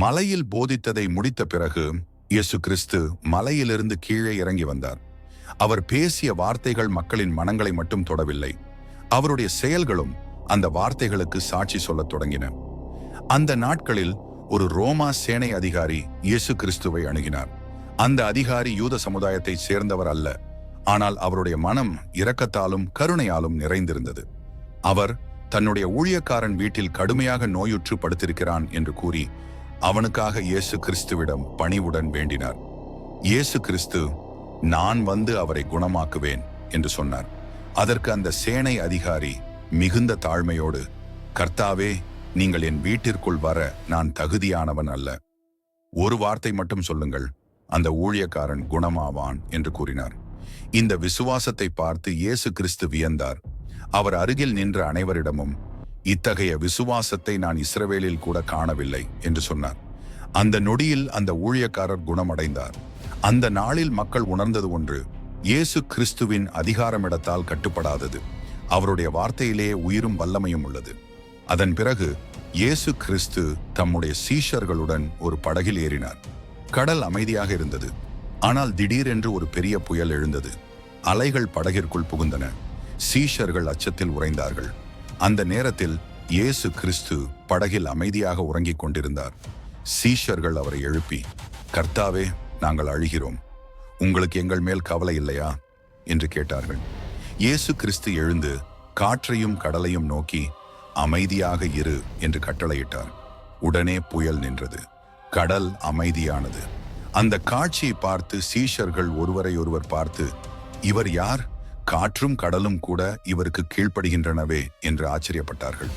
மலையில் போதித்ததை முடித்த பிறகு இயேசு கிறிஸ்து மலையிலிருந்து கீழே இறங்கி வந்தார். அவர் பேசிய வார்த்தைகள் மக்களின் மனங்களை மட்டும் தொடவில்லை, அவருடைய செயல்களும் அந்த வார்த்தைகளுக்கு சாட்சி சொல்லத் தொடங்கின. அந்த நாட்களில் ஒரு ரோமா சேனை அதிகாரி இயேசு கிறிஸ்துவை அணுகினார். அந்த அதிகாரி யூத சமுதாயத்தை சேர்ந்தவர் அல்ல, ஆனால் அவருடைய மனம் இரக்கத்தாலும் கருணையாலும் நிறைந்திருந்தது. அவர் தன்னுடைய ஊழியக்காரன் வீட்டில் கடுமையாக நோயுற்று படுத்திருக்கிறான் என்று கூறி அவனுக்காக இயேசு கிறிஸ்துவிடம் பணிவுடன் வேண்டினார். இயேசு கிறிஸ்து, நான் வந்து அவரை குணமாக்குவேன் என்று சொன்னார். அதற்கு அந்த சேனை அதிகாரி மிகுந்த தாழ்மையோடு, கர்த்தாவே, நீங்கள் என் வீட்டிற்குள் வர நான் தகுதியானவன் அல்ல. ஒரு வார்த்தை மட்டும் சொல்லுங்கள், அந்த ஊழியக்காரன் குணமாவான் என்று கூறினார். இந்த விசுவாசத்தை பார்த்து இயேசு கிறிஸ்து வியந்தார். அவர் அருகில் நின்ற அனைவரிடமும், இத்தகைய விசுவாசத்தை நான் இஸ்ரவேலில் கூட காணவில்லை என்று சொன்னார். அந்த நொடியில் அந்த ஊழியக்காரர் குணமடைந்தார். அந்த நாளில் மக்கள் உணர்ந்தது ஒன்று: இயேசு கிறிஸ்துவின் அதிகாரமிடத்தால் கட்டுப்படாதது, அவருடைய வார்த்தையிலே உயிரும் வல்லமையும் உள்ளது. அதன் பிறகு இயேசு கிறிஸ்து தம்முடைய சீஷர்களுடன் ஒரு படகில் ஏறினார். கடல் அமைதியாக இருந்தது. ஆனால் திடீரென்று ஒரு பெரிய புயல் எழுந்தது. அலைகள் படகிற்குள் புகுந்தன. சீஷர்கள் அச்சத்தில் உறைந்தார்கள். அந்த நேரத்தில் இயேசு கிறிஸ்து படகில் அமைதியாக உறங்கிக் கொண்டிருந்தார். சீஷர்கள் அவரை எழுப்பி, கர்த்தாவே, நாங்கள் அழுகிறோம், உங்களுக்கு எங்கள் மேல் கவலை இல்லையா என்று கேட்டார்கள். இயேசு கிறிஸ்து எழுந்து காற்றையும் கடலையும் நோக்கி, அமைதியாக இரு என்று கட்டளையிட்டார். உடனே புயல் நின்றது. கடல் அமைதியானது. அந்த காட்சியை பார்த்து சீஷர்கள் ஒருவரை ஒருவர் பார்த்து, இவர் யார்? காற்றும் கடலும் கூட இவருக்கு கீழ்ப்படுகின்றனவே என்று ஆச்சரியப்பட்டார்கள்.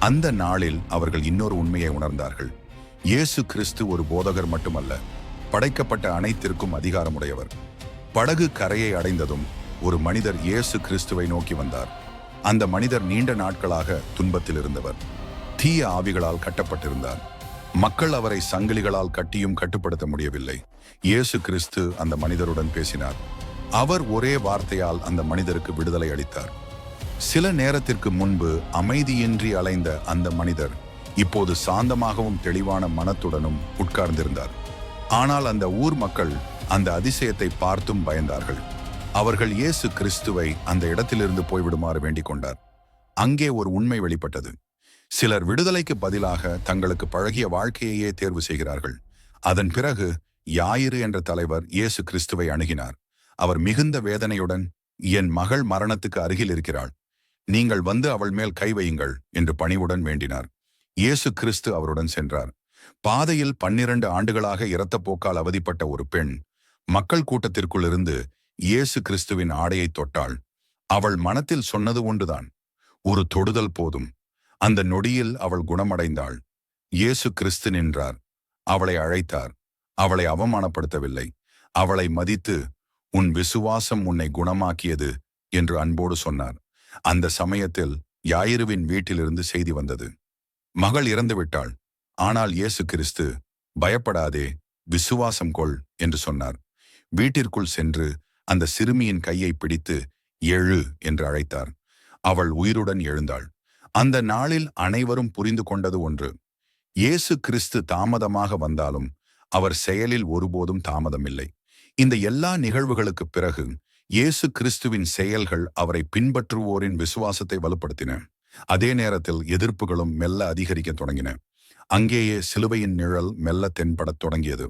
அந்த நாளில் அவர்கள் இன்னொரு உண்மையை உணர்ந்தார்கள்: இயேசு கிறிஸ்து ஒரு போதகர் மட்டுமல்ல, படைக்கப்பட்ட அனைத்திற்கும் அதிகாரமுடையவர். படகு கரையை அடைந்ததும் ஒரு மனிதர் இயேசு கிறிஸ்துவை நோக்கி வந்தார். அந்த மனிதர் நீண்ட நாட்களாக துன்பத்தில் இருந்தவர். தீய ஆவிகளால் கட்டப்பட்டிருந்தார். மக்கள் அவரை சங்கிலிகளால் கட்டியும் கட்டுப்படுத்த முடியவில்லை. இயேசு கிறிஸ்து அந்த மனிதருடன் பேசினார். அவர் ஒரே வார்த்தையால் அந்த மனிதருக்கு விடுதலை அளித்தார். சில நேரத்திற்கு முன்பு அமைதியின்றி அலைந்த அந்த மனிதர் இப்போது சாந்தமாகவும் தெளிவான மனத்துடனும் உட்கார்ந்திருந்தார். ஆனால் அந்த ஊர் மக்கள் அந்த அதிசயத்தை பார்த்தும் பயந்தார்கள். அவர்கள் இயேசு கிறிஸ்துவை அந்த இடத்திலிருந்து போய்விடுமாறு வேண்டிக் கொண்டார். அங்கே ஒரு உண்மை வெளிப்பட்டது: சிலர் விடுதலைக்கு பதிலாக தங்களுக்கு பழகிய வாழ்க்கையையே தேர்வு செய்கிறார்கள். அதன் பிறகு யாயிரு என்ற தலைவர் இயேசு கிறிஸ்துவை அணுகினார். அவர் மிகுந்த வேதனையுடன், என் மகள் மரணத்துக்கு அருகில் இருக்கிறாள், நீங்கள் வந்து அவள் மேல் கை வையுங்கள் என்று பணிவுடன் வேண்டினார். இயேசு கிறிஸ்து அவருடன் சென்றார். பாதையில் 12 ஆண்டுகளாக இரத்தப்போக்கால் அவதிப்பட்ட ஒரு பெண் மக்கள் கூட்டத்திற்குள் இருந்து இயேசு கிறிஸ்துவின் ஆடையை தொட்டாள். அவள் மனத்தில் சொன்னது ஒன்றுதான்: ஒரு தொடுதல் போதும். அந்த நொடியில் அவள் குணமடைந்தாள். இயேசு கிறிஸ்து நின்றார். அவளை அழைத்தார். அவளை அவமானப்படுத்தவில்லை. அவளை மதித்து, உன் விசுவாசம் உன்னை குணமாக்கியது என்று அன்போடு சொன்னார். அந்த சமயத்தில் யாயிருவின் வீட்டிலிருந்து செய்தி வந்தது: மகள் இறந்துவிட்டாள். ஆனால் இயேசு கிறிஸ்து, பயப்படாதே, விசுவாசம் கொள் என்று சொன்னார். வீட்டிற்குள் சென்று அந்த சிறுமியின் கையை பிடித்து, எழு என்று அழைத்தார். அவள் உயிருடன் எழுந்தாள். அந்த நாளில் அனைவரும் புரிந்து கொண்டது ஒன்று: இயேசு கிறிஸ்து தாமதமாக வந்தாலும் அவர் செயலில் ஒருபோதும் தாமதமில்லை. இந்த எல்லா நிகழ்வுகளுக்கு பிறகு இயேசு கிறிஸ்துவின் செயல்கள் அவரை பின்பற்றுவோரின் விசுவாசத்தை வலுப்படுத்தின. அதே நேரத்தில் எதிர்ப்புகளும் மெல்ல அதிகரிக்க தொடங்கின. அங்கேயே சிலுவையின் நிழல் மெல்ல தென்படத் தொடங்கியது.